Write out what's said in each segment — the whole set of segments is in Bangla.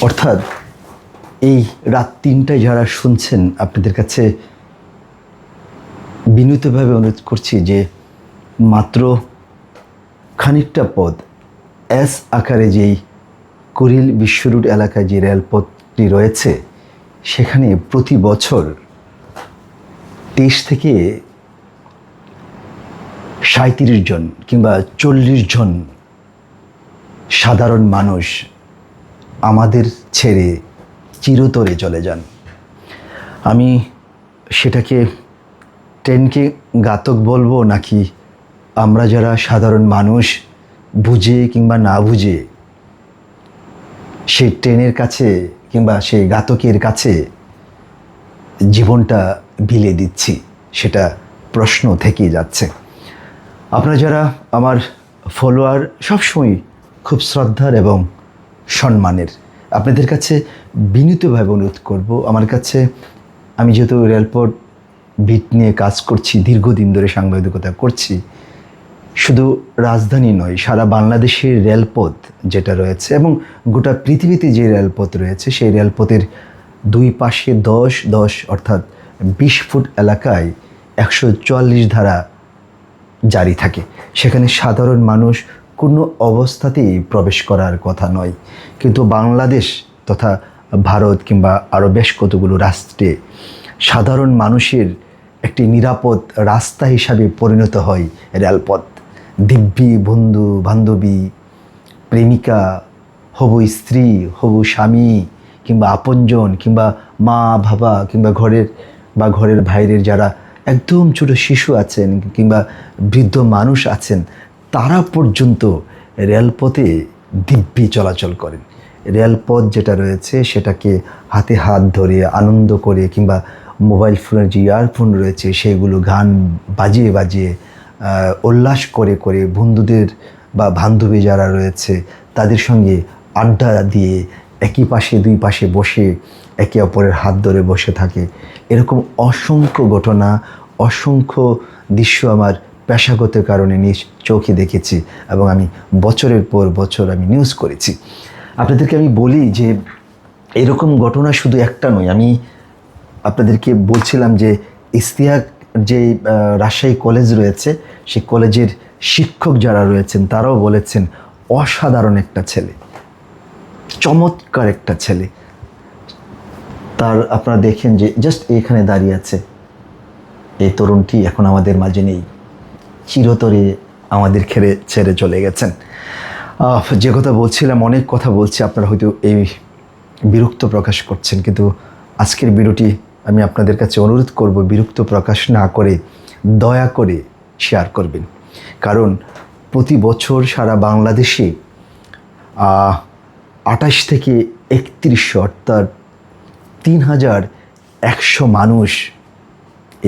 অর্থাৎ এই রাত ৩টায় যারা শুনছেন, আপনাদের কাছে বিনীতভাবে অনুরোধ করছি যে মাত্র খানিকটা পথ এস আকারে যেই কুড়িল বিশ্ব রোড এলাকায় যে রেলপথটি রয়েছে, সেখানে প্রতি বছর ২৩ থেকে ৩৭ জন কিংবা ৪০ জন সাধারণ মানুষ আমাদের ছেড়ে চিরতরে চলে যান। আমি সেটাকে ট্রেনকে ঘাতক বলবো, নাকি আমরা যারা সাধারণ মানুষ বুঝে কিংবা না বুঝে সেই ট্রেনের কাছে কিংবা সেই ঘাতকের কাছে জীবনটা বিলিয়ে দিচ্ছি, সেটা প্রশ্ন থেকেই যাচ্ছে। আপনারা যারা আমার ফলোয়ার, সবসময় খুব শ্রদ্ধার এবং সম্মানের, আপনাদের কাছে বিনীতভাবে অনুরোধ করব, আমার কাছে, আমি যেহেতু রেলপথ বিট নিয়ে কাজ করছি, দীর্ঘদিন ধরে সাংবাদিকতা করছি, শুধু রাজধানী নয়, সারা বাংলাদেশের রেলপথ যেটা রয়েছে এবং গোটা পৃথিবীতে যে রেলপথ রয়েছে, সেই রেলপথের দুই পাশে 10-10 অর্থাৎ 20 ফুট এলাকায় 144 ধারা জারি থাকে। সেখানে সাধারণ মানুষ কোনো অবস্থাতেই প্রবেশ করার কথা নয়। কিন্তু বাংলাদেশ তথা ভারত কিংবা আরও বেশ কতগুলো রাষ্ট্রে সাধারণ মানুষের একটি নিরাপদ রাস্তা হিসাবে পরিণত হয় রেলপথ। দিব্যি বন্ধু বান্ধবী, প্রেমিকা, হবু স্ত্রী, হবু স্বামী কিংবা আপনজন কিংবা মা বাবা কিংবা ঘরের বাইরের যারা একদম ছোট শিশু আছেন কিংবা বৃদ্ধ মানুষ আছেন, তারা পর্যন্ত রেলপথে দিব্যি চলাচল করেন। রেলপথ যেটা রয়েছে সেটাকে হাতে হাত ধরে আনন্দ করে কিংবা মোবাইল ফোনের যে ইয়ারফোন রয়েছে সেগুলো গান বাজিয়ে বাজিয়ে উল্লাস করে করে বন্ধুদের বা বান্ধবী যারা রয়েছে তাদের সঙ্গে আড্ডা দিয়ে একই পাশে দুই পাশে বসে একে অপরের হাত ধরে বসে থাকে। এরকম অসংখ্য ঘটনা, অসংখ্য দৃশ্য আমার পেশাগত কারণে নিজ চোখে দেখেছি এবং আমি বছরের পর বছর আমি নিউজ করেছি। আপনাদেরকে আমি বলি যে এরকম ঘটনা শুধু একটা নয়। আমি আপনাদেরকে বলছিলাম যে ইশতিয়াক যে রাজশাহী কলেজ রয়েছে, সেই কলেজের শিক্ষক যারা রয়েছেন তারাও বলেছেন অসাধারণ একটা ছেলে, চমৎকার একটা ছেলে। তার আপনারা দেখেন যে জাস্ট এখানে দাঁড়িয়ে আছে, এই তরুণটি এখন আমাদের মাঝে নেই, চিরতরে আমাদের ছেড়ে চলে গেছেন। যে কথা বলছিলাম, অনেক কথা বলছি, আপনারা হয়তো এই বিরক্ত প্রকাশ করছেন, কিন্তু আজকের ভিডিওটি আমি আপনাদের কাছে অনুরোধ করব বিরক্ত প্রকাশ না করে দয়া করে শেয়ার করবেন। কারণ প্রতি বছর সারা বাংলাদেশে 28 থেকে 31 অর্থাৎ 3100 মানুষ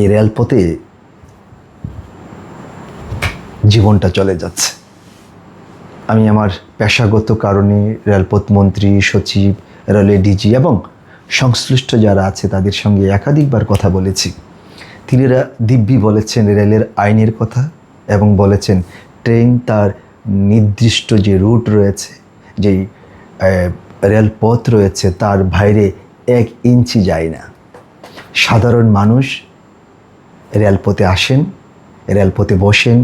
এই রেলপথে জীবনটা চলে যাচ্ছে। আমি আমার পেশাগত কারণে রেলপথ মন্ত্রী, সচিব, রেলওয়ে ডিজি এবং সংশ্লিষ্ট যারা আছে তাদের সঙ্গে একাধিকবার কথা বলেছি। তিনিরা দিব্যি বলেছেন রেলের আইনের কথা এবং বলেছেন ট্রেন তার নির্দিষ্ট যে রুট রয়েছে, যেই রেলপথ রয়েছে তার বাইরে 1 ইঞ্চি যায় না। সাধারণ মানুষ রেলপথে আসেন, রেলপথে বসেন,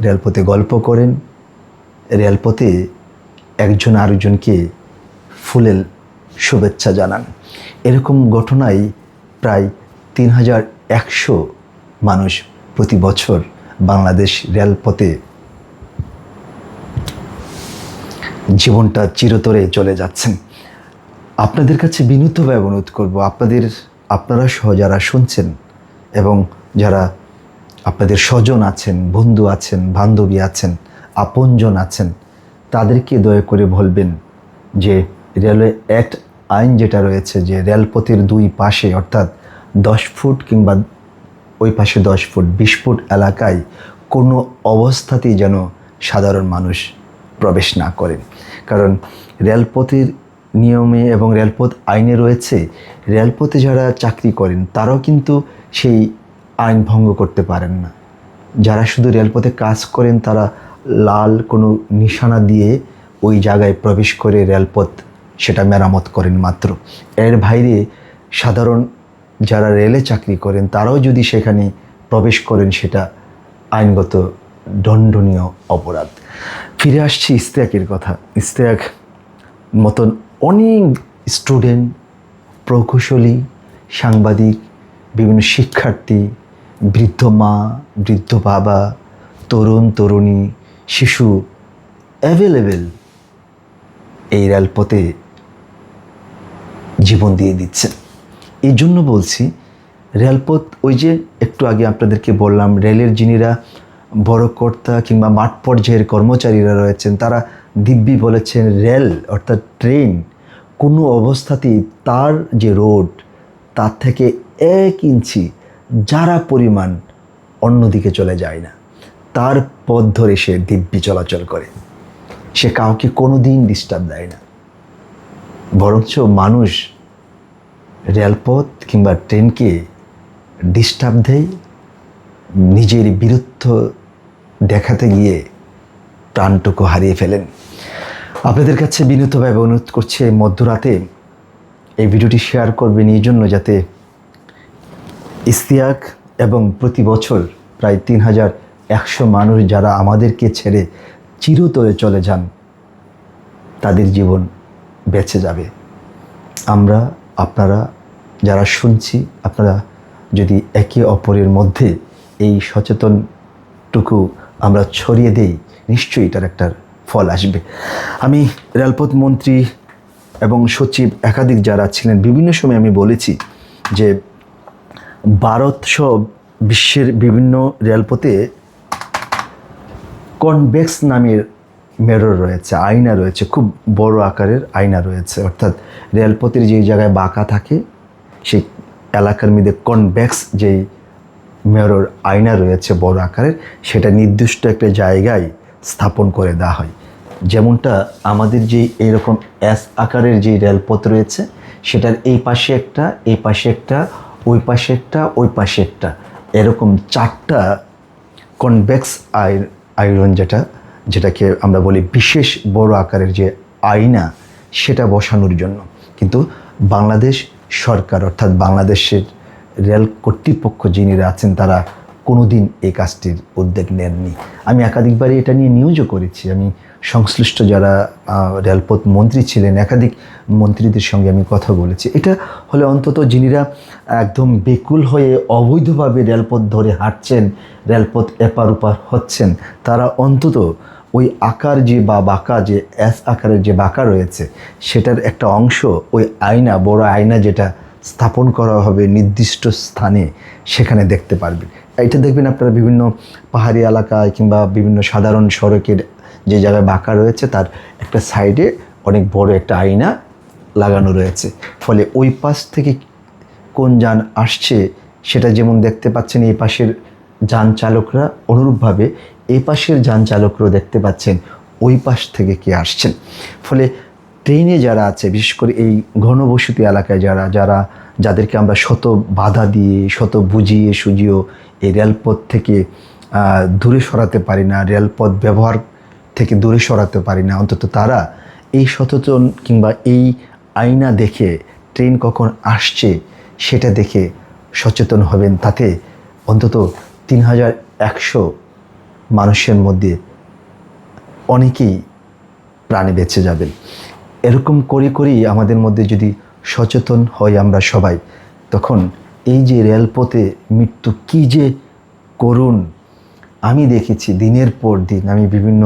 রেলপথে গল্প করেন, রেলপথে একজন আরেকজনকে ফুলেল শুভেচ্ছা জানান। এরকম ঘটনায় প্রায় 3100 মানুষ প্রতি বছর বাংলাদেশ রেলপথে জীবনটা চিরতরে চলে যাচ্ছেন। আপনাদের কাছে বিনীতভাবে অনুরোধ করব, আপনারা সহ যারা শুনছেন এবং যারা আপনাদের স্বজন আছেন, বন্ধু আছেন, বান্ধবী আছেন, আপনজন আছেন, তাদেরকে দয়া করে বলবেন যে রেলওয়ে অ্যাক্ট আইন যেটা রয়েছে, যে রেলপথের দুই পাশে অর্থাৎ 10 ফুট কিংবা ওই পাশে 10 ফুট 20 ফুট এলাকায় কোনো অবস্থাতেই যেন সাধারণ মানুষ প্রবেশ না করেন। কারণ রেলপথের নিয়মে এবং রেলপথ আইনে রয়েছে, রেলপথে যারা চাকরি করেন তারাও কিন্তু সেই আইন ভঙ্গ করতে পারেন না। যারা শুধু রেলপথে কাজ করেন তারা লাল কোনো নিশানা দিয়ে ওই জায়গায় প্রবেশ করে রেলপথ সেটা মেরামত করেন মাত্র। এর বাইরে সাধারণ যারা রেলে চাকরি করেন তারাও যদি সেখানে প্রবেশ করেন সেটা আইনগত দণ্ডনীয় অপরাধ। ফিরে আসছি ইশতিয়াকের কথা। ইশতিয়াক মতন অনেক স্টুডেন্ট, প্রকৌশলী, সাংবাদিক, বিভিন্ন শিক্ষার্থী, বৃদ্ধ মা, বৃদ্ধ বাবা, তরুণ তরুণী, শিশু অ্যাভেলেবেল এই রেলপথে জীবন দিয়ে দিচ্ছে। এই জন্য বলছি রেলপথ, ওই যে একটু আগে আপনাদেরকে বললাম, রেলের যিনিরা বড় কর্তা কিংবা মাঠ পর্যায়ের কর্মচারীরা রয়েছেন তারা দিব্যি বলেছেন রেল অর্থাৎ ট্রেন কোনো অবস্থাতেই তার যে রোড তার থেকে 1 ইঞ্চি যারা পরিমাণ অন্যদিকে চলে যায় না, তার পথ ধরে সে দিব্যি চলাচল করে। সে কাউকে কোনো দিন ডিস্টার্ব দেয় না, বরঞ্চ মানুষ রেলপথ কিংবা ট্রেনকে ডিস্টার্ব দেয়, নিজের বীরত্ব দেখাতে গিয়ে প্রাণটুকু হারিয়ে ফেলেন। আপনাদের কাছে বিনীতভাবে অনুরোধ করছে মধ্যরাতে এই ভিডিওটি শেয়ার করবেন এই জন্য যাতে ইশতিয়াক এবং প্রতি বছর প্রায় 3100 মানুষ যারা আমাদেরকে ছেড়ে চিরতরে চলে যান তাদের জীবন বেঁচে যাবে। আমরা, আপনারা যারা শুনছি, আপনারা যদি একে অপরের মধ্যে এই সচেতনটুকু আমরা ছড়িয়ে দেই, নিশ্চয়ই এটার একটা ফল আসবে। আমি রেলপথ মন্ত্রী এবং সচিব একাধিক যারা ছিলেন বিভিন্ন সময় আমি বলেছি যে ভারত সহ বিশ্বের বিভিন্ন রেলপথে কনভেক্স নামের মিরর রয়েছে, আয়না রয়েছে, খুব বড় আকারের আয়না রয়েছে। অর্থাৎ রেলপথের যেই জায়গায় বাঁকা থাকে সেই এলাকার মধ্যে কনভেক্স যেই মিরর আয়না রয়েছে বড় আকারের, সেটা নির্দিষ্ট একটা জায়গায় স্থাপন করে দেওয়া হয়। যেমনটা আমাদের যে এরকম এস আকারের যে রেলপথ রয়েছে সেটার এই পাশে একটা, এই পাশে একটা, ওই পাশে একটা, ওই পাশে একটা, এরকম 4টা কনভেক্স আয়রন যেটাকে আমরা বলি বিশেষ বড় আকারের যে আয়না, সেটা বসানোর জন্য। কিন্তু বাংলাদেশ সরকার অর্থাৎ বাংলাদেশের রেল কর্তৃপক্ষ যিনিরা আছেন তারা কোনো দিন এই কাজটির উদ্যোগ নেননি। আমি একাধিকবারই এটা নিয়ে নিউজও করেছি। আমি সংশ্লিষ্ট যারা রেলপথ মন্ত্রী ছিলেন একাধিক মন্ত্রীদের সঙ্গে আমি কথা বলেছি। এটা হলে অন্তত যিনিরা একদম বেকুল হয়ে অবৈধভাবে রেলপথ ধরে হাঁটছেন, রেলপথ এপার ওপার হচ্ছেন, তারা অন্তত ওই আকার যে বা বাঁকা যে এস আকারের যে বাঁকা রয়েছে সেটার একটা অংশ, ওই আয়না, বড় আয়না যেটা স্থাপন করা হবে নির্দিষ্ট স্থানে, সেখানে দেখতে পারবেন। এটা দেখবেন আপনারা বিভিন্ন পাহাড়ি এলাকায় কিংবা বিভিন্ন সাধারণ সড়কের যে জায়গায় বাঁকা রয়েছে তার একটা সাইডে অনেক বড় একটা আয়না লাগানো রয়েছে। ফলে ওই পাশ থেকে কোন যান আসছে সেটা যেমন দেখতে পাচ্ছেন এই পাশের যান চালকরা, অনুরূপভাবে এই পাশের যান চালকরাও দেখতে পাচ্ছেন ওই পাশ থেকে কে আসছেন। ফলে ট্রেনে যারা আছে, বিশেষ করে এই ঘনবসতি এলাকায় যাদেরকে আমরা শত বাধা দিয়ে, শত বুঝিয়ে সুঝিয়েও এই রেলপথ থেকে দূরে সরাতে পারি না, রেলপথ ব্যবহার থেকে দূরে সরাতে পারি না, অন্তত তারা এই সচেতন কিংবা এই আয়না দেখে ট্রেন কখন আসছে সেটা দেখে সচেতন হবেন। তাতে অন্তত 3100 মানুষের মধ্যে অনেকেই প্রাণে বেঁচে যাবেন। এরকম করেই আমাদের মধ্যে যদি সচেতন হই আমরা সবাই, তখন এই যে রেলপথে মৃত্যু কী যে করুণ আমি দেখেছি দিনের পর দিন। আমি বিভিন্ন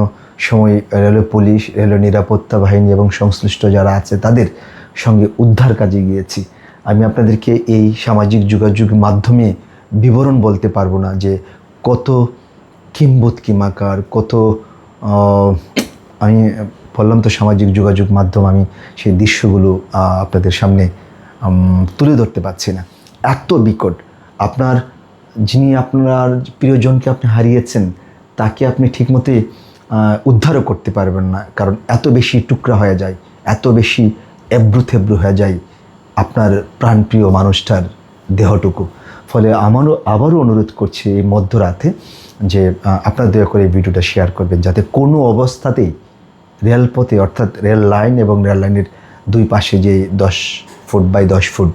সময় রেল পুলিশ, রেল নিরাপত্তা বাহিনী এবং সংশ্লিষ্ট যারা আছে তাদের সঙ্গে উদ্ধার কাজে গিয়েছি। আমি আপনাদেরকে এই সামাজিক যোগাযোগ মাধ্যমে বিবরণ বলতে পারবো না যে কত কিংবদন্তিমাকার, কত আমি বললাম তো সামাজিক যোগাযোগ মাধ্যম, আমি সেই দৃশ্যগুলো আপনাদের সামনে তুলে ধরতে পারছি না। এত বিকট, আপনার প্রিয়জনকে আপনি হারিয়েছেন তাকে আপনি ঠিকমতো উদ্ধারও করতে পারবেন না, কারণ এত বেশি টুকরা হয়ে যায়, এত বেশি এবড়ো থেবড়ো হয়ে যায় আপনার প্রাণপ্রিয় মানুষটার দেহটুকু। ফলে আমারও আবারও অনুরোধ করছি এই মধ্যরাতে যে আপনারা দয়া করে এই ভিডিওটা শেয়ার করবেন, যাতে কোনো অবস্থাতেই রেলপথে অর্থাৎ রেল লাইন এবং রেল লাইনের দুই পাশে যে 10 ফুট বাই 10 ফুট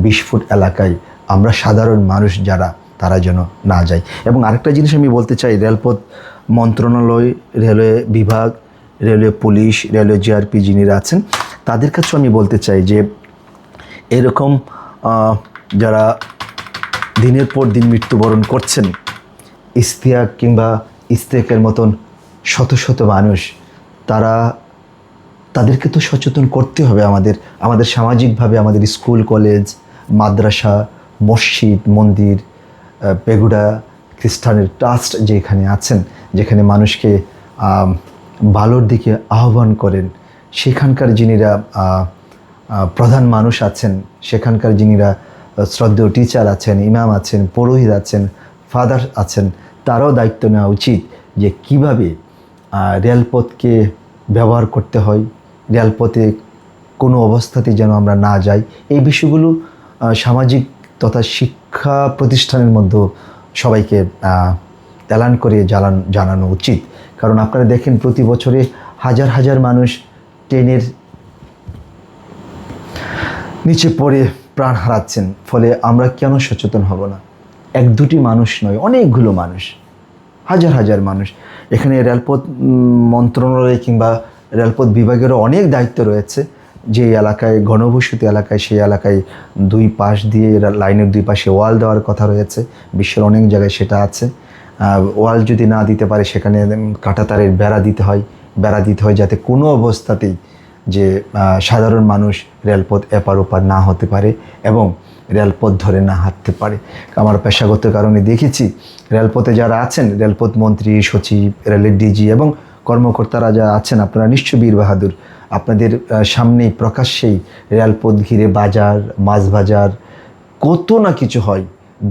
20 ফুট এলাকায় আমরা সাধারণ মানুষ যারা, তারা যেন না যায়। এবং আরেকটা জিনিস আমি বলতে চাই, রেলপথ মন্ত্রণালয়, রেলওয়ে বিভাগ, রেলওয়ে পুলিশ, রেলওয়ে জিআরপি যিনিরা আছেন, তাদের কাছেও আমি বলতে চাই যে এরকম যারা দিনের পর দিন মৃত্যুবরণ করছেন, ইশতিয়াক কিংবা ইশতিয়াকের মতন শত শত মানুষ, তাদেরকে তো সচেতন করতে হবে। আমাদের সামাজিকভাবে আমাদের স্কুল, কলেজ, মাদ্রাসা, মসজিদ, মন্দির, পেগুডা, খ্রিস্টানের ট্রাস্ট যেখানে আছেন, যেখানে মানুষকে ভালোর দিকে আহ্বান করেন, সেখানকার যিনিরা প্রধান মানুষ আছেন, সেখানকার যিনিরা শ্রদ্ধেয় টিচার আছেন, ইমাম আছেন, পুরোহিত আছেন, ফাদার আছেন, তারাও দায়িত্ব নেওয়া উচিত যে কীভাবে রেলপথকে ব্যবহার করতে হয়, রেলপথে কোনো অবস্থাতে যেন আমরা না যাই। এই বিষয়গুলো সামাজিক তথা শিক্ষা প্রতিষ্ঠানের মধ্যে সবাইকে এলান করে জানানো উচিত। কারণ আপনারা দেখেন প্রতি বছরে হাজার হাজার মানুষ ট্রেনের নিচে পড়ে প্রাণ হারাচ্ছেন। ফলে আমরা কেন সচেতন হব না? এক দুটি মানুষ নয়, অনেকগুলো মানুষ, হাজার হাজার মানুষ। এখানে রেলপথ মন্ত্রণালয় কিংবা রেলপথ বিভাগেরও অনেক দায়িত্ব রয়েছে। যে এলাকায় ঘনবসতি এলাকায়, সেই এলাকায় দুই পাশ দিয়ে লাইনের দুই পাশে ওয়াল দেওয়ার কথা রয়েছে। বিশ্বের অনেক জায়গায় সেটা আছে। ওয়াল যদি না দিতে পারে, সেখানে কাঁটাতারের বেড়া দিতে হয় যাতে কোনো অবস্থাতেই যে সাধারণ মানুষ রেলপথ এপার ওপার না হতে পারে এবং রেলপথ ধরে না হাঁটতে পারে। আমার পেশাগত কারণে দেখেছি রেলপথে যারা আছেন, রেলপথ মন্ত্রী, সচিব, রেলের ডিজি এবং কর্মকর্তারা যারা আছেন, আপনারা নিশ্চয়ই বীর বাহাদুর। আপনাদের সামনেই প্রকাশ্যেই রেলপথ ঘিরে বাজার, মাছ বাজার, কত না কিছু হয়,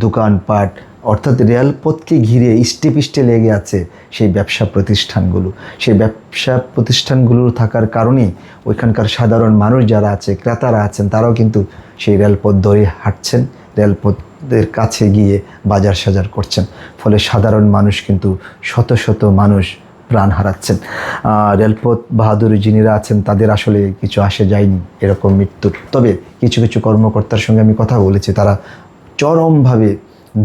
দোকানপাট, অর্থাৎ রেলপথকে ঘিরে ইষ্টে লেগে আছে সেই ব্যবসা প্রতিষ্ঠানগুলো। সেই ব্যবসা প্রতিষ্ঠানগুলো থাকার কারণেই ওইখানকার সাধারণ মানুষ যারা আছে, ক্রেতারা আছেন, তারাও কিন্তু সেই রেলপথ ধরে হাঁটছেন, রেলপথের কাছে গিয়ে বাজার সাজার করছেন। ফলে সাধারণ মানুষ কিন্তু শত শত মানুষ প্রাণ হারাচ্ছেন। রেলপথ বাহাদুর যিনিরা আছেন, তাদের আসলে কিছু আসে যায়নি এরকম মৃত্যুর। তবে কিছু কিছু কর্মকর্তার সঙ্গে আমি কথা বলেছি, তারা চরমভাবে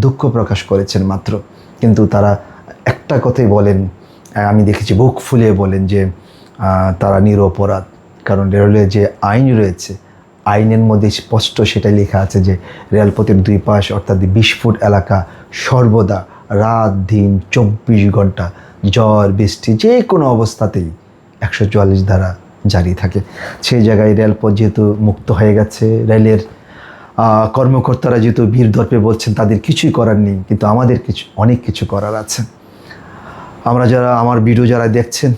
দুঃখ প্রকাশ করেছেন মাত্র, কিন্তু তারা একটা কথাই বলেন, আমি দেখেছি বুক ফুলিয়ে বলেন যে তারা নিরপরাধ। কারণ রেলওয়ে যে আইন রয়েছে, আইনের মধ্যে স্পষ্ট সেটাই লেখা আছে যে রেলপথের দুই পাশ অর্থাৎ 20 ফুট এলাকা সর্বদা রাত দিন 24 ঘন্টা ঝড় বৃষ্টি যে কোনো অবস্থাতেই 144 ধারা জারি থাকে। সেই জায়গায় রেলপথ যেহেতু মুক্ত হয়ে গেছে, রেলের কর্মকর্তারা যেহেতু ভিড় দর্পে বলছেন তাদের কিছুই করার নেই, কিন্তু আমাদের অনেক কিছু করার আছে। আমরা যারা আমার ভিডিও যারা দেখছেন,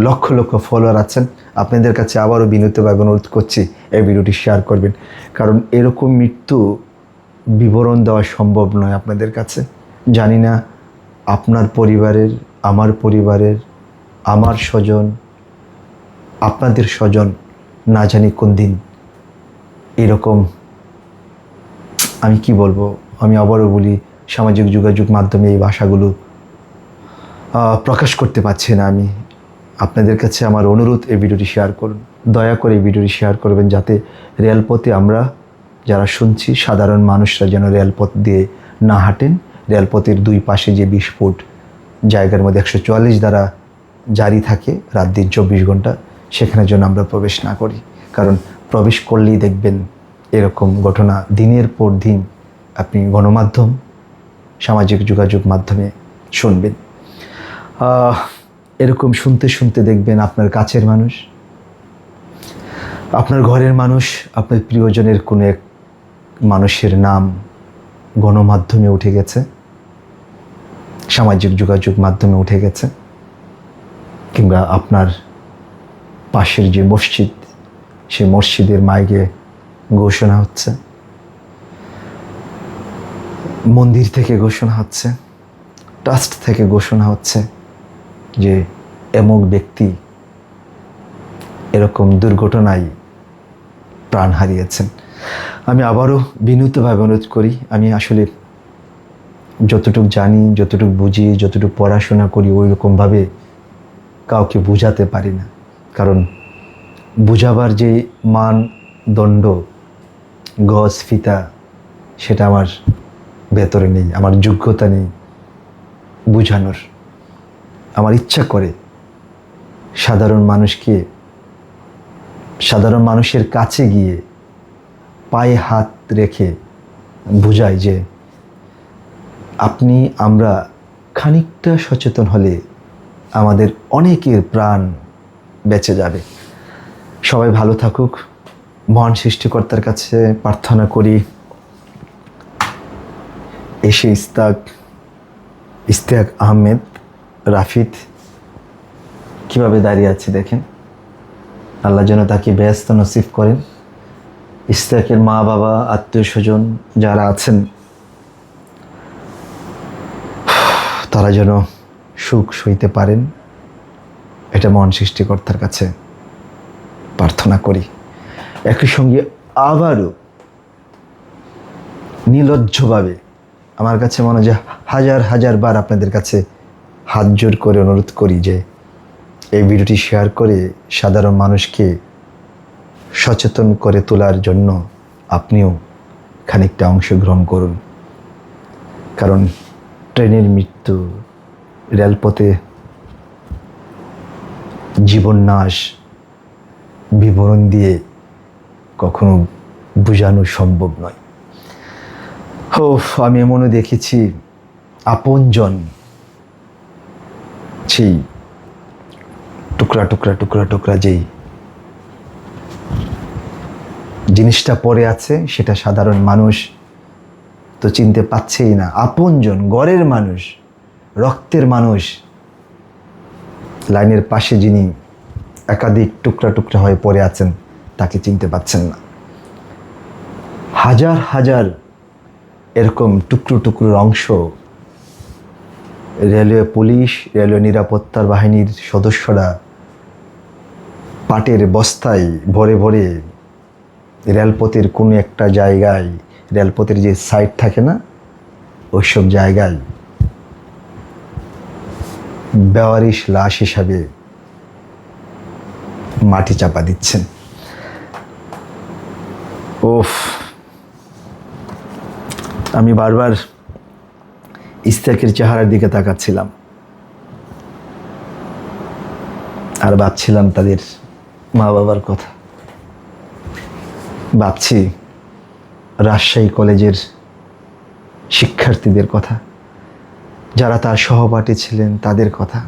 লক্ষ লক্ষ ফলোয়ার আছেন, আপনাদের কাছে আবারও বিনীতভাবে অনুরোধ করছি এই ভিডিওটি শেয়ার করবেন। কারণ এরকম মৃত্যু বিবরণ দেওয়া সম্ভব নয় আপনাদের কাছে। জানি না আপনার পরিবারের, আমার পরিবারের, আমার স্বজন, আপনাদের স্বজন, না জানি কোন দিন এরকম, আমি কি বলবো, আমি আবারও বলি, সামাজিক যোগাযোগ মাধ্যমে এই ভাষাগুলো প্রকাশ করতে পারছি না আমি। আপনাদের কাছে আমার অনুরোধ, এই ভিডিওটি শেয়ার করুন, দয়া করে এই ভিডিওটি শেয়ার করবেন, যাতে রেলপথে আমরা যারা শুনছি সাধারণ মানুষরা যেন রেলপথ দিয়ে না হাঁটেন। রেলপথের দুই পাশে যে 20 ফুট জায়গার মধ্যে 144 দ্বারা জারি থাকে রাত দিন 24 ঘন্টা, সেখানে যেন আমরা প্রবেশ না করি। কারণ প্রবেশ করলেই দেখবেন এরকম ঘটনা দিনের পর দিন আপনি গণমাধ্যম, সামাজিক যোগাযোগ মাধ্যমে শুনবেন। এরকম শুনতে শুনতে দেখবেন আপনার কাছের মানুষ, আপনার ঘরের মানুষ, আপনার প্রিয়জনের কোনো এক মানুষের নাম গণমাধ্যমে উঠে গেছে, সামাজিক যোগাযোগ মাধ্যমে উঠে গেছে, কিংবা আপনার পাশের যে মসজিদ, সেই মসজিদের মাইকে ঘোষণা হচ্ছে, মন্দির থেকে ঘোষণা হচ্ছে, ট্রাস্ট থেকে ঘোষণা হচ্ছে যে এমক ব্যক্তি এরকম দুর্ঘটনায় প্রাণ হারিয়েছেন। আমি আবারও বিনীতভাবে অনুরোধ করি, আমি আসলে যতটুকু জানি, যতটুকু বুঝি, যতটুকু পড়াশোনা করি, ওই রকমভাবে কাউকে বোঝাতে পারি না। কারণ বুঝাবার যে মানদণ্ড, গজ ফিতা, সেটা আমার ভেতরে নেই, আমার যোগ্যতা নেই বুঝানোর। আমার ইচ্ছা করে সাধারণ মানুষের কাছে গিয়ে পায়ে হাত রেখে বুঝাই যে আমরা খানিকটা সচেতন হলে আমাদের অনেকের প্রাণ বেঁচে যাবে। সবাই ভালো থাকুক। মহান সৃষ্টিকর্তার কাছে প্রার্থনা করি এসে ইস্তেক আহমেদ রাফিদ কিভাবে দাঁড়িয়ে আছে দেখেন। আল্লাহ যেন তাকে ব্যস্ত নসিব করেন। ইস্তেকের মা বাবা, আত্মীয় স্বজন যারা আছেন, তারা যেন সুখ সইতে পারেন, এটা মহান সৃষ্টিকর্তার কাছে প্রার্থনা করি। একই সঙ্গে আবারও নির্লজ্জভাবে আমার কাছে মনে হয় যে হাজার বার আপনাদের কাছে হাত জোর করে অনুরোধ করি যে এই ভিডিওটি শেয়ার করে সাধারণ মানুষকে সচেতন করে তোলার জন্য আপনিও খানিকটা অংশগ্রহণ করুন। কারণ ট্রেনের মৃত্যু, রেলপথে জীবন নাশ বিবরণ দিয়ে কখনো বোঝানো সম্ভব নয়। আমি এমনও দেখেছি আপনজন সেই টুকরা যেই জিনিসটা পড়ে আছে সেটা সাধারণ মানুষ তো চিনতে পারছেই না। আপনজন, ঘরের মানুষ, রক্তের মানুষ, লাইনের পাশে যিনি একাধিক টুকরা হয়ে পড়ে আছেন তাকে চিনতে পাচ্ছেন না। হাজার এরকম টুকরোর অংশ রেলওয়ে পুলিশ, রেলওয়ে নিরাপত্তার বাহিনীর সদস্যরা পাটের বস্তায় ভরে রেলপথের কোনো একটা জায়গায়, রেলপথের যে সাইড থাকে না, ওইসব জায়গায় বেওয়ারিশ লাশ হিসাবে মাটি চাপা দিচ্ছেন। আমি বারবার ইস্তেকের চেহারার দিকে তাকাচ্ছিলাম আর ভাবছিলাম তাদের মা বাবার কথা। ভাবছি রাজশাহী কলেজের শিক্ষার্থীদের কথা, যারা তার সহপাঠী ছিলেন তাদের কথা।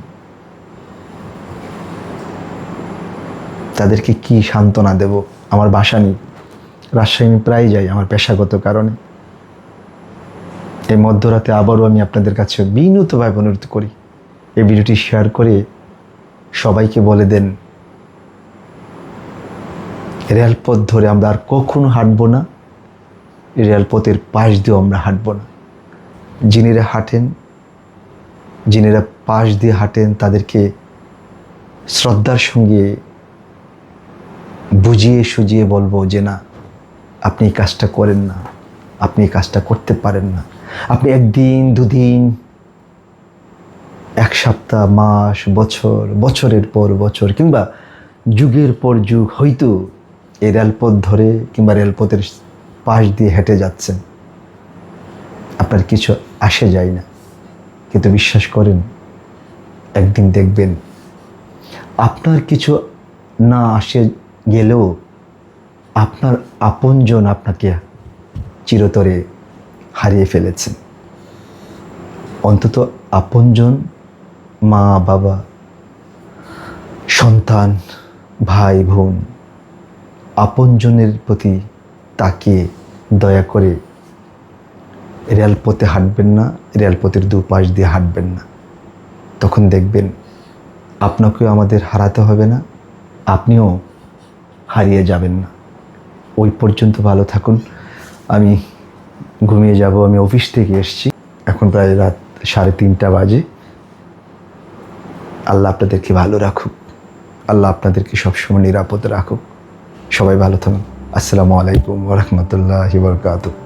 তাদেরকে কি সান্ত্বনা দেব? আমার বাসা নেই, রাজশাহী আমি প্রায় যাই আমার পেশাগত কারণে। এই মধ্যরাতে আবারও আমি আপনাদের কাছে বিনীতভাবে অনুরোধ করি, এই ভিডিওটি শেয়ার করে সবাইকে বলে দেন রেলপথ ধরে আমরা আর কখনো হাঁটবো না, রেলপথের পাশ দিয়েও আমরা হাঁটবো না। যিনিরা পাশ দিয়ে হাঁটেন তাদেরকে শ্রদ্ধার সঙ্গে বুঝিয়ে সুজিয়ে বলবো যে না, আপনি এই কাজটা করেন না, আপনি এই কাজটা করতে পারেন না। আপনি একদিন, দুদিন, এক সপ্তাহ, মাস, বছরের পর বছর কিংবা যুগের পর যুগ হয়তো এই রেলপথ ধরে কিংবা রেলপথের পাশ দিয়ে হেঁটে যাচ্ছেন, আপনার কিছু আসে যায় না। কিন্তু বিশ্বাস করেন, একদিন দেখবেন আপনার কিছু না আসে গেলেও আপনার আপনজন আপনাকে চিরতরে হারিয়ে ফেলেছেন। অন্তত আপনজন, মা বাবা, সন্তান, ভাই বোন, আপনজনের প্রতি তাকিয়ে দয়া করে রেলপথে হাঁটবেন না, রেলপথের দুপাশ দিয়ে হাঁটবেন না। তখন দেখবেন আপনাকেও আমাদের হারাতে হবে না, আপনিও হারিয়ে যাবেন না। ওই পর্যন্ত ভালো থাকুন। আমি ঘুমিয়ে যাব। আমি অফিস থেকে এসেছি, এখন প্রায় রাত 3:30 বাজে। আল্লাহ আপনাদেরকে ভালো রাখুক, আল্লাহ আপনাদেরকে সবসময় নিরাপদ রাখুক। সবাই ভালো থাকুন। আসসালামু আলাইকুম ওয়া রাহমাতুল্লাহি ওয়া বারাকাতুহু।